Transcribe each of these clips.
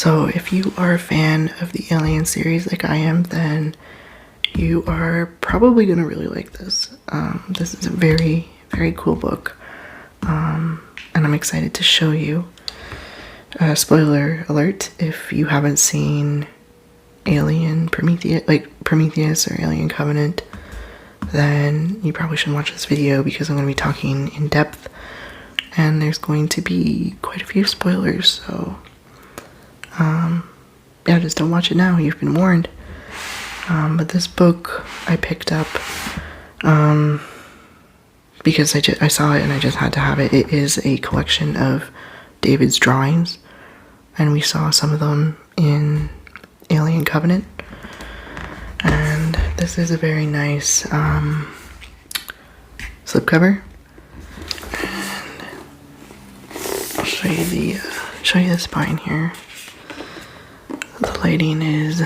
So if you are a fan of the Alien series like I am, then you are probably going to really like this. This is a very, very cool book. And I'm excited to show you. Spoiler alert, if you haven't seen Alien Prometheus or Alien Covenant, then you probably shouldn't watch this video because I'm going to be talking in depth and there's going to be quite a few spoilers, so yeah, just don't watch it now, you've been warned. But this book I picked up because I saw it and I just had to have it. It is a collection of David's drawings, and we saw some of them in Alien Covenant. And this is a very nice slipcover. And I'll show you the spine here. The lighting is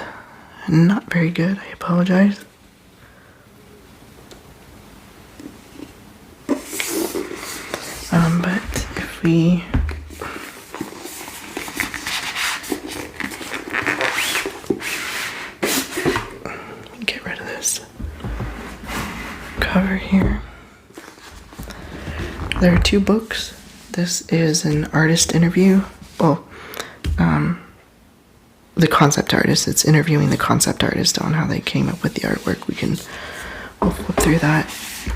not very good, I apologize. But if we get rid of this cover here, there are two books. This is an artist interview. Well, the concept artist. It's interviewing the concept artist on how they came up with the artwork. We'll flip through that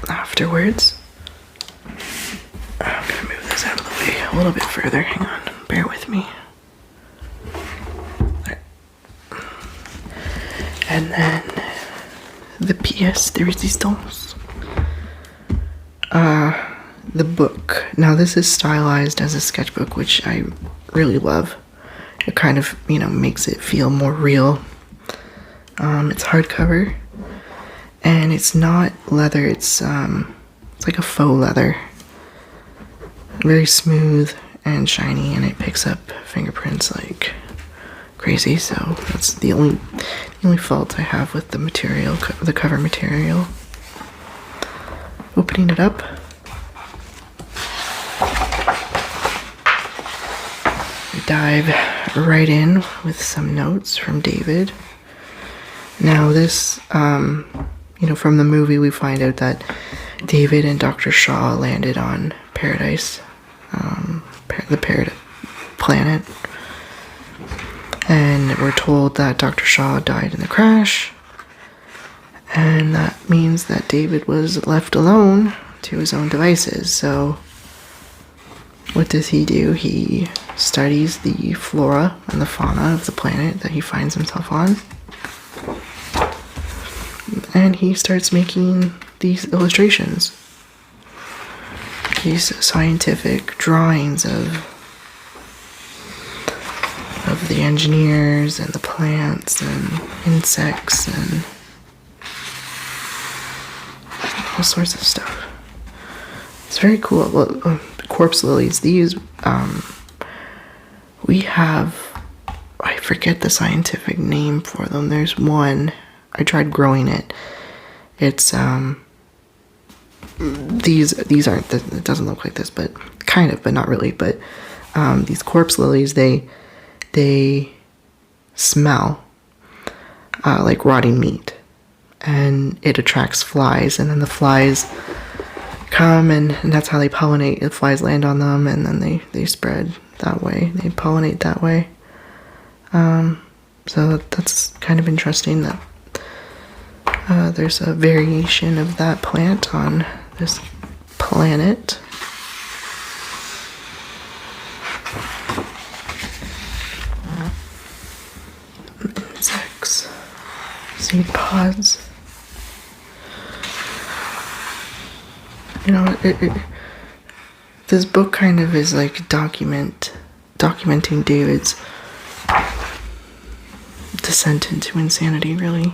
afterwards. I'm gonna move this out of the way a little bit further. Hang on, bear with me. There. And then the pièce de résistance. The book. Now this is stylized as a sketchbook, which I really love. It kind of, makes it feel more real. It's hardcover, and it's not leather. It's like a faux leather. Very smooth and shiny, and it picks up fingerprints like crazy. So that's the only fault I have with the material, the cover material. Opening it up. Dive right in with some notes from David. Now this, from the movie we find out that David and Dr. Shaw landed on Paradise, the Paradise planet, and we're told that Dr. Shaw died in the crash, and that means that David was left alone to his own devices. So what does he do? He studies the flora and the fauna of the planet that he finds himself on. And he starts making these illustrations. These scientific drawings of the engineers and the plants and insects and all sorts of stuff. It's very cool. Well, corpse lilies, these, we have, I forget the scientific name for them. There's one, I tried growing it. It's, these aren't, it doesn't look like this, but kind of, but not really. But these corpse lilies, they smell like rotting meat, and it attracts flies, and then the flies come, and that's how they pollinate. The flies land on them, and then they spread that way. They pollinate that way. So that's kind of interesting that there's a variation of that plant on this planet. Insects, seed pods. This book kind of is like documenting David's descent into insanity, really.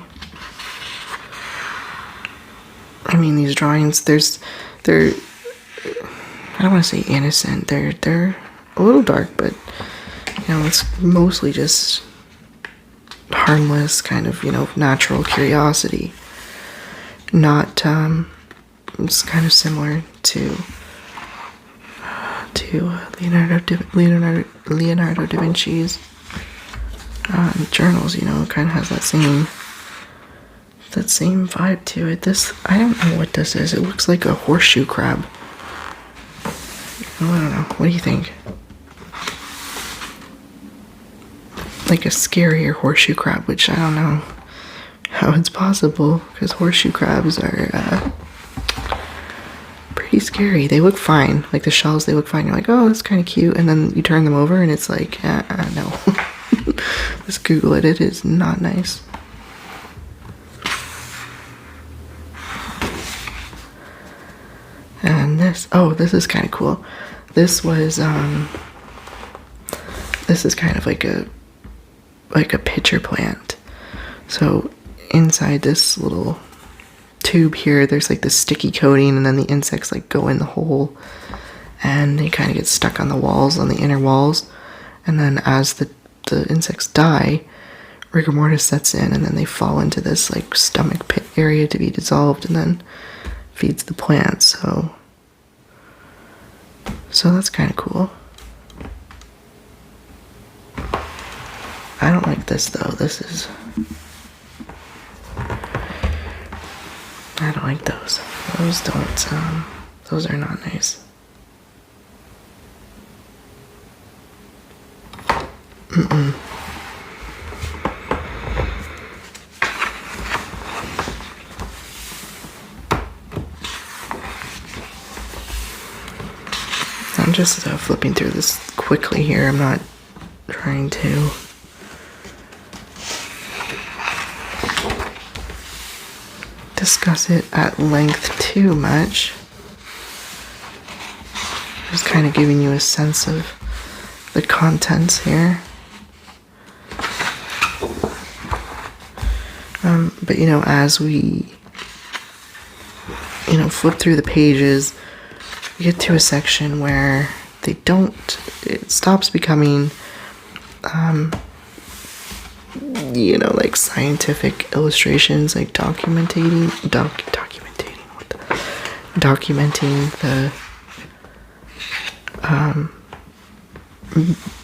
I mean, these drawings, they're I don't want to say innocent, they're a little dark, but it's mostly just harmless kind of, natural curiosity. Not it's kind of similar to Leonardo da Vinci's journals, you know, it kind of has that same vibe to it. This, I don't know what this is. It looks like a horseshoe crab. Oh, I don't know. What do you think? Like a scarier horseshoe crab, which I don't know how it's possible, because horseshoe crabs are pretty scary. They look fine. Like the shells, they look fine. You're like, oh, that's kind of cute. And then you turn them over and it's like, no. Just Google it. It is not nice. And this, oh, this is kind of cool. This was, this is kind of like a pitcher plant. So inside this little tube here, there's like this sticky coating, and then the insects like go in the hole, and they kind of get stuck on the walls, on the inner walls. And then as the insects die, rigor mortis sets in, and then they fall into this like stomach pit area to be dissolved, and then feeds the plant. So that's kind of cool. I don't like this though. I don't like those. Those are not nice. I'm just flipping through this quickly here. I'm not trying to discuss it at length too much. Just kind of giving you a sense of the contents here. But you know, as we flip through the pages, we get to a section where it stops becoming like scientific illustrations, like documenting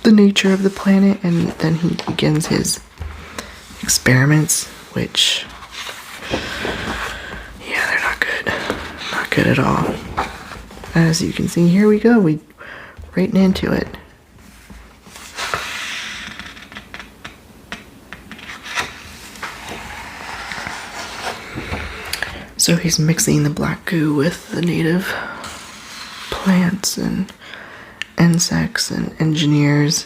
the nature of the planet, and then he begins his experiments, which, yeah, they're not good at all. As you can see, here we go, we right into it. So he's mixing the black goo with the native plants and insects and engineers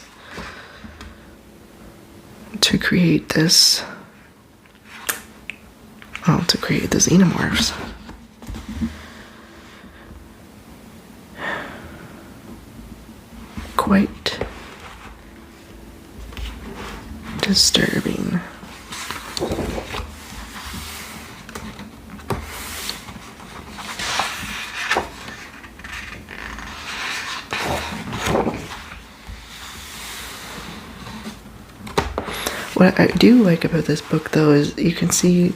to create this, the xenomorphs. Quite disturbing. What I do like about this book, though, is you can see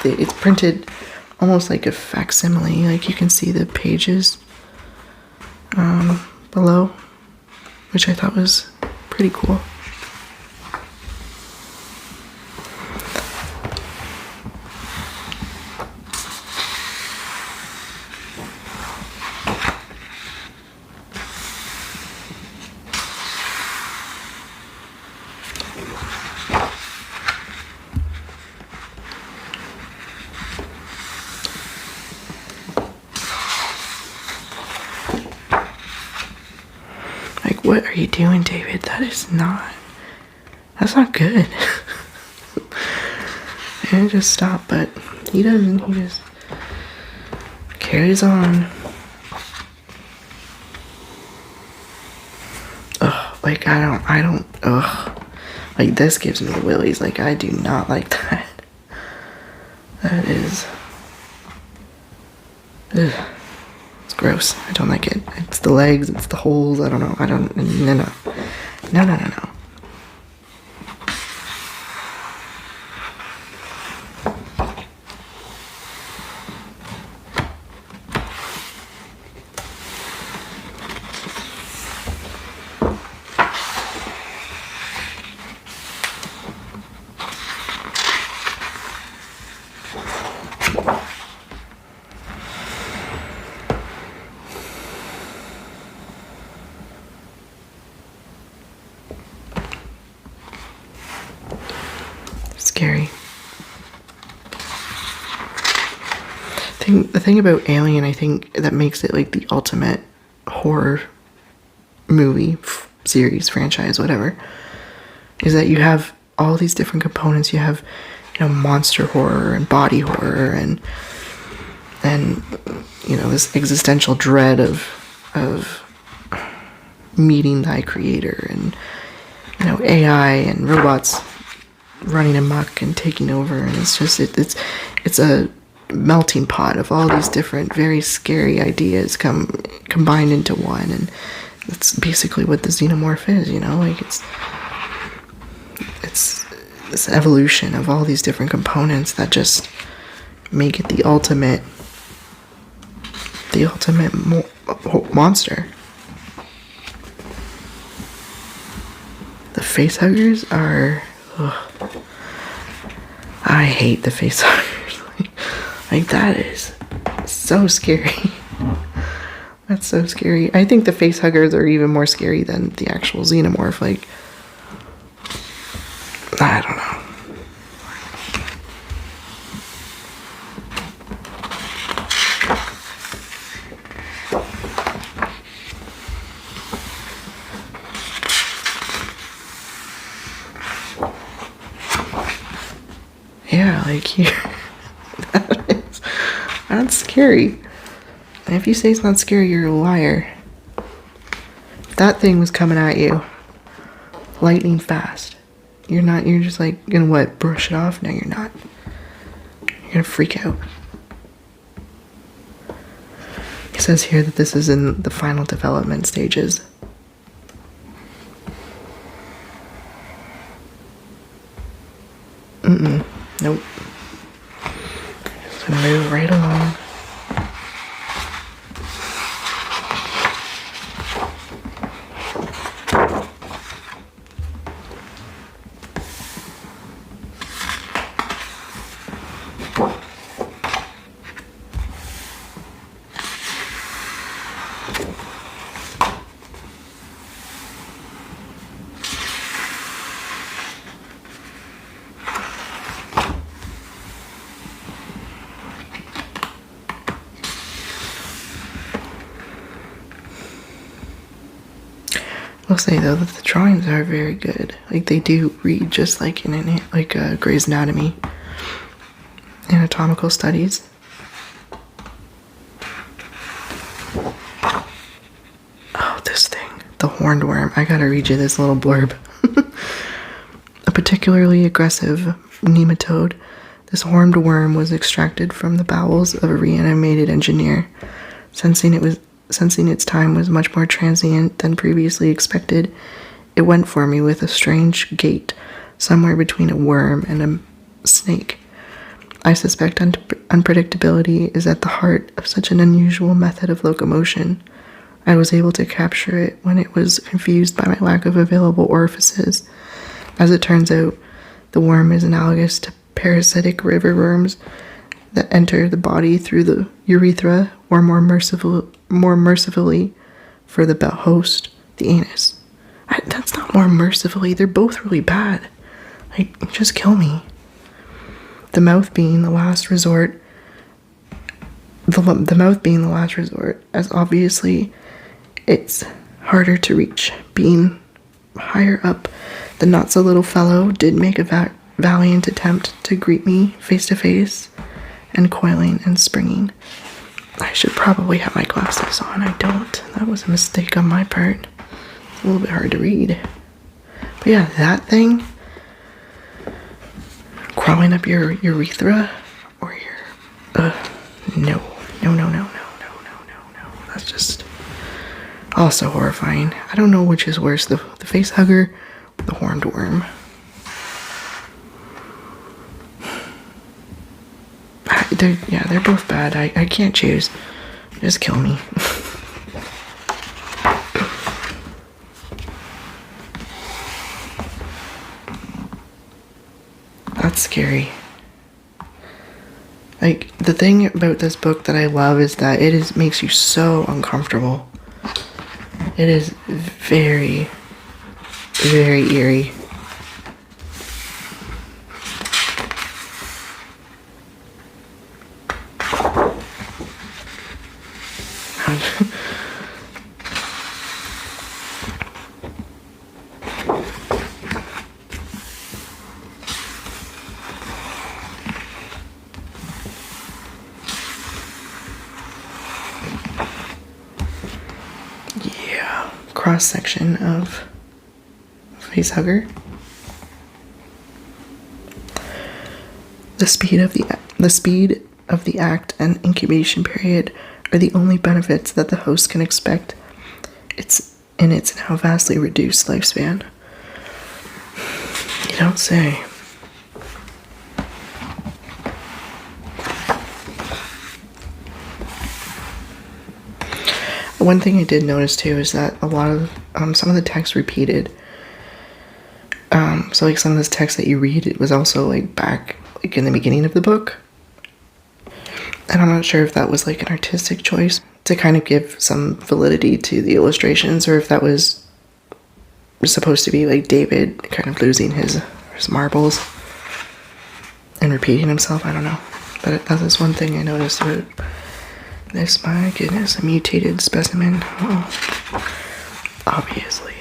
it's printed almost like a facsimile. Like you can see the pages below, which I thought was pretty cool. What are you doing, David? That's not good. And just stop, but he doesn't. He just carries on. Ugh, like I don't, ugh. Like this gives me the willies. Like I do not like that. That is, ugh. Gross. I don't like it. It's the legs, it's the holes, I don't know. No. scary. The thing about Alien, I think, that makes it like the ultimate horror movie, series, franchise, whatever, is that you have all these different components. You have, monster horror and body horror and this existential dread of meeting thy creator, and AI and robots running amok and taking over, and it's just it's a melting pot of all these different very scary ideas combined into one, and that's basically what the Xenomorph is. Like it's this evolution of all these different components that just make it the ultimate monster. The facehuggers are... Ugh. I hate the facehuggers. Like, that is so scary. That's so scary. I think the facehuggers are even more scary than the actual Xenomorph. Like, I don't know. Yeah, like here. That's scary. And if you say it's not scary, you're a liar. If that thing was coming at you lightning fast, you're just like gonna brush it off? No, you're not. You're gonna freak out. It says here that this is in the final development stages. Nope. Just gonna move right along. I'll say though that the drawings are very good. Like, they do read just like in Grey's Anatomy, anatomical studies. Oh, this thing, the horned worm. I gotta read you this little blurb. A particularly aggressive nematode, this horned worm was extracted from the bowels of a reanimated engineer. Sensing its time was much more transient than previously expected, it went for me with a strange gait, somewhere between a worm and a snake. I suspect unpredictability is at the heart of such an unusual method of locomotion. I was able to capture it when it was confused by my lack of available orifices. As it turns out, the worm is analogous to parasitic river worms that enter the body through the urethra, or more mercifully for the host, the anus. That's not more mercifully. They're both really bad. Like, just kill me. The mouth being the last resort. The mouth being the last resort, as obviously it's harder to reach. Being higher up, the not-so-little fellow did make a valiant attempt to greet me face to face, and coiling and springing. I should probably have my glasses on. I don't. That was a mistake on my part. It's a little bit hard to read. But yeah, that thing crawling up your urethra or your no. That's just also horrifying. I don't know which is worse, the face hugger or the horned worm. They're both bad. I can't choose. Just kill me. That's scary. Like, the thing about this book that I love is that makes you so uncomfortable. It is very, very eerie. cross section of facehugger. The speed of the act and incubation period are the only benefits that the host can expect. It's now vastly reduced lifespan. You don't say. One thing I did notice too is that a lot of some of the text repeated. So like some of this text that you read, it was also like back like in the beginning of the book. And I'm not sure if that was like an artistic choice to kind of give some validity to the illustrations, or if that was supposed to be like David kind of losing his marbles and repeating himself. I don't know. But that is one thing I noticed about this. My goodness, a mutated specimen. Oh, obviously.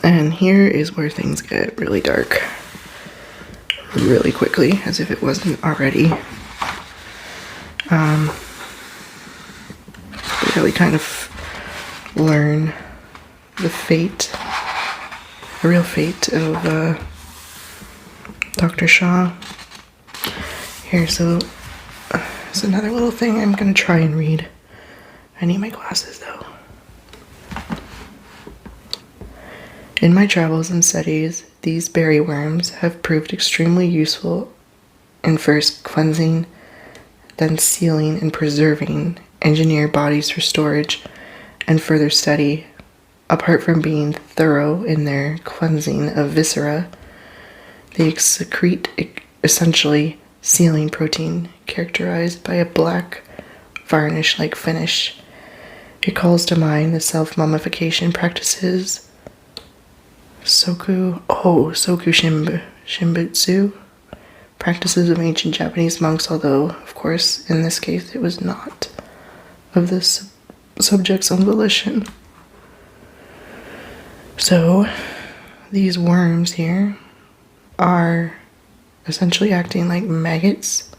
And here is where things get really dark really quickly, as if it wasn't already. We really kind of learn the real fate of Dr. Shaw. Here, so it's another little thing I'm gonna try and read. I need my glasses though. In my travels and studies, these berry worms have proved extremely useful in first cleansing, then sealing and preserving engineered bodies for storage and further study. Apart from being thorough in their cleansing of viscera, they secrete essentially sealing protein characterized by a black varnish-like finish. It calls to mind the self-mummification practices Soku Shimbutsu, practices of ancient Japanese monks, although, of course, in this case, it was not of the subject's own volition. So, these worms here are essentially acting like maggots,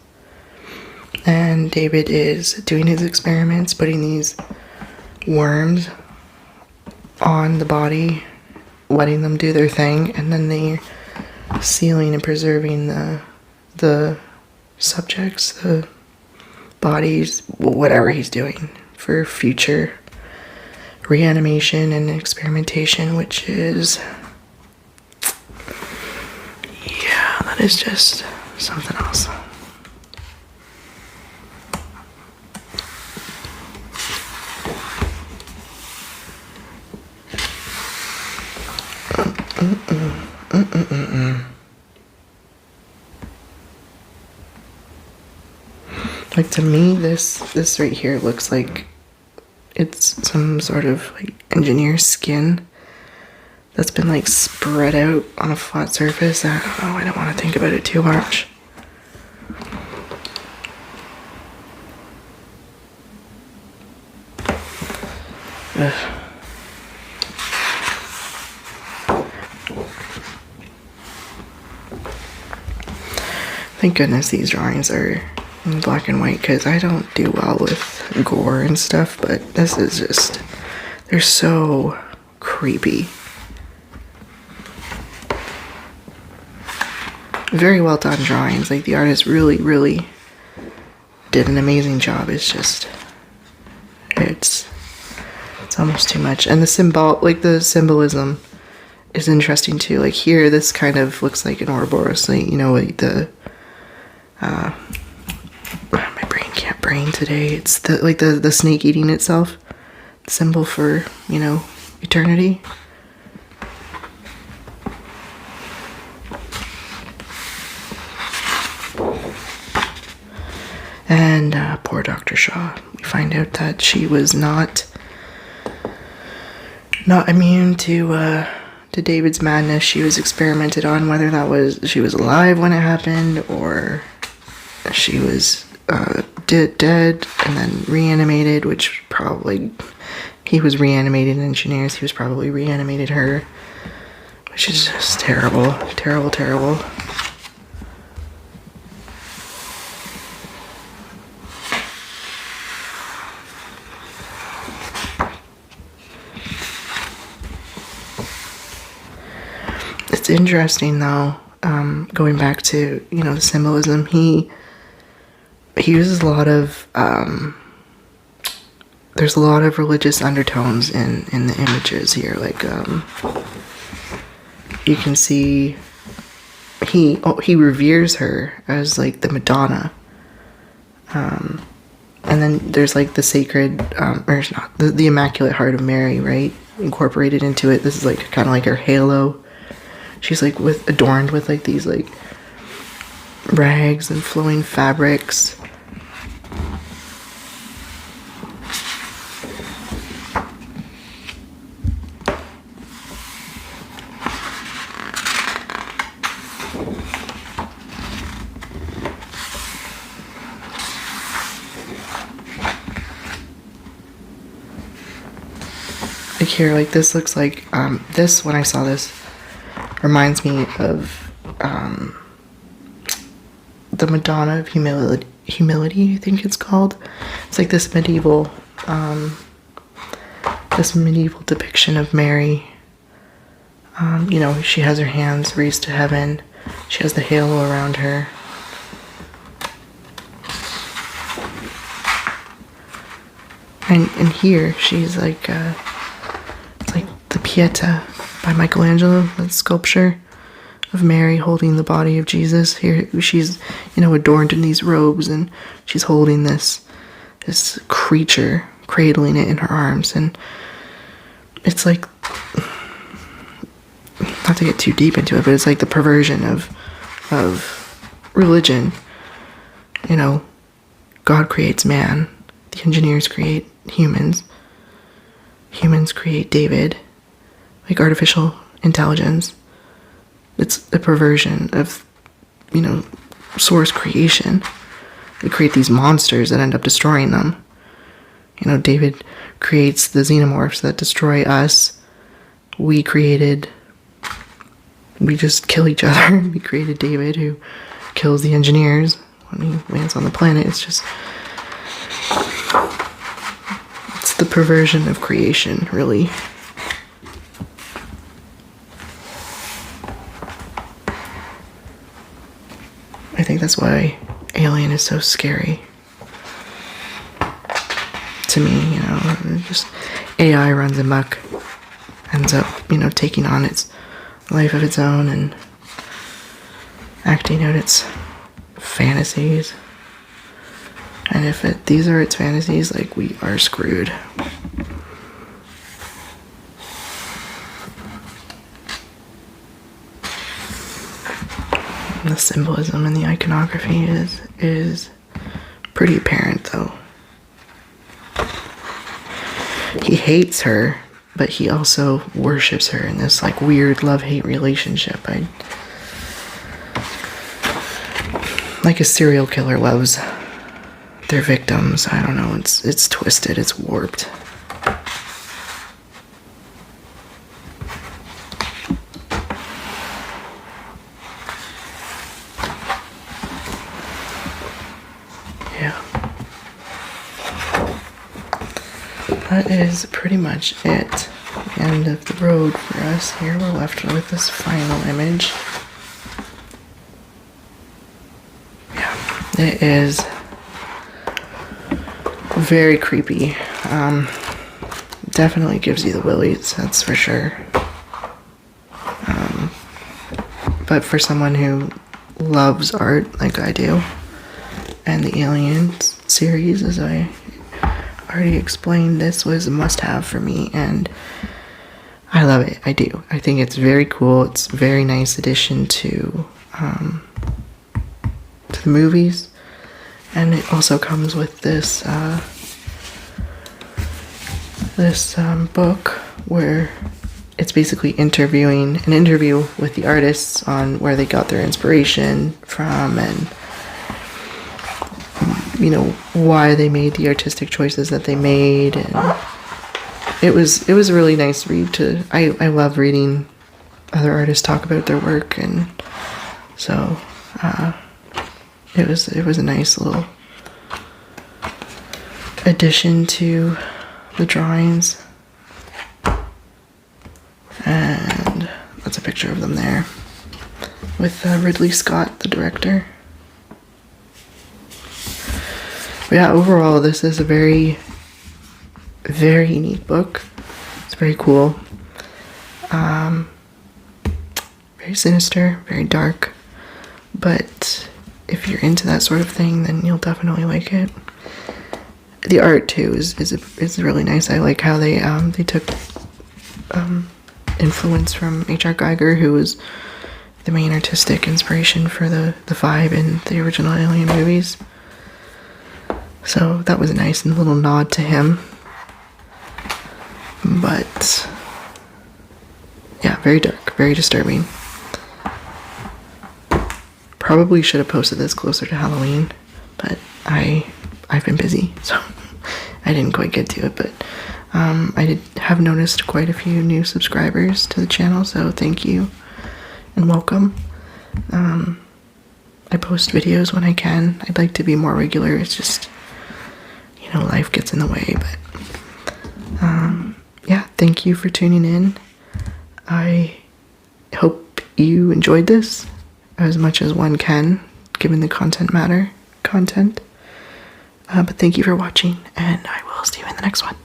and David is doing his experiments, putting these worms on the body, letting them do their thing, and then they're sealing and preserving the subjects, the bodies, whatever he's doing for future reanimation and experimentation, which is, yeah, that is just something else. Like, to me, this right here looks like it's some sort of like engineer skin that's been like spread out on a flat surface. I don't know, I don't want to think about it too much. Ugh. Thank goodness these drawings are in black and white, because I don't do well with gore and stuff, but this is just, they're so creepy. Very well done drawings. Like, the artist really did an amazing job. It's just, it's almost too much. And the symbolism is interesting too. Like, here, this kind of looks like an Ouroboros, like, you know, like the my brain can't brain today. It's the snake eating itself, symbol for, you know, eternity. And poor Dr. Shaw. We find out that she was not immune to David's madness. She was experimented on, whether that was she was alive when it happened, or she was dead and then reanimated, which probably, he was reanimating engineers, he was probably reanimated her, which is just terrible. interesting though, going back to, you know, the symbolism, he uses a lot of, there's a lot of religious undertones in the images here. Like, you can see he reveres her as like the Madonna. And then there's like the sacred, or not, the Immaculate Heart of Mary, right? Incorporated into it. This is like kind of like her halo. She's like adorned with like these like rags and flowing fabrics. Like here, like this looks like, this, when I saw this, reminds me of the Madonna of Humility, I think it's called. It's like this medieval depiction of Mary. You know, she has her hands raised to heaven. She has the halo around her. And here she's like, it's like the Pieta by Michelangelo, that sculpture of Mary holding the body of Jesus. Here she's, you know, adorned in these robes, and she's holding this creature, cradling it in her arms. And it's like, not to get too deep into it, but it's like the perversion of religion. You know, God creates man, the engineers create humans create David, like artificial intelligence. It's a perversion of, you know, source creation. They create these monsters that end up destroying them. You know, David creates the Xenomorphs that destroy us. We just kill each other. We created David, who kills the engineers when he lands on the planet. It's just, it's the perversion of creation, really. I think that's why Alien is so scary to me. You know, just AI runs amok, ends up, you know, taking on its life of its own and acting out its fantasies. And if these are its fantasies, like, we are screwed. The symbolism and the iconography is pretty apparent, though. He hates her, but he also worships her in this like weird love-hate relationship. Like a serial killer loves their victims. I don't know, it's twisted, it's warped. Yeah. That is pretty much it. The end of the road for us. Here we're left with this final image. Yeah, it is very creepy. Definitely gives you the willies, that's for sure. But for someone who loves art like I do, and the Alien series, as I already explained, this was a must-have for me, and I love it. I do. I think it's very cool. It's a very nice addition to the movies, and it also comes with this book where it's basically an interview with the artists on where they got their inspiration from, and you know, why they made the artistic choices that they made. And it was a really nice read. I love reading other artists talk about their work, and so it was a nice little addition to the drawings. And that's a picture of them there. with Ridley Scott, the director. But yeah, overall, this is a very, very neat book. It's very cool. Very sinister, very dark. But if you're into that sort of thing, then you'll definitely like it. The art too is really nice. I like how they took influence from H.R. Geiger, who was the main artistic inspiration for the vibe in the original Alien movies. So that was a nice little nod to him. But yeah, very dark, very disturbing. Probably should have posted this closer to Halloween, but I've been busy, so I didn't quite get to it. But I have noticed quite a few new subscribers to the channel, so thank you and welcome. I post videos when I can. I'd like to be more regular. It's just, you know, life gets in the way. But yeah, thank you for tuning in. I hope you enjoyed this as much as one can, given the content. But thank you for watching, and I will see you in the next one.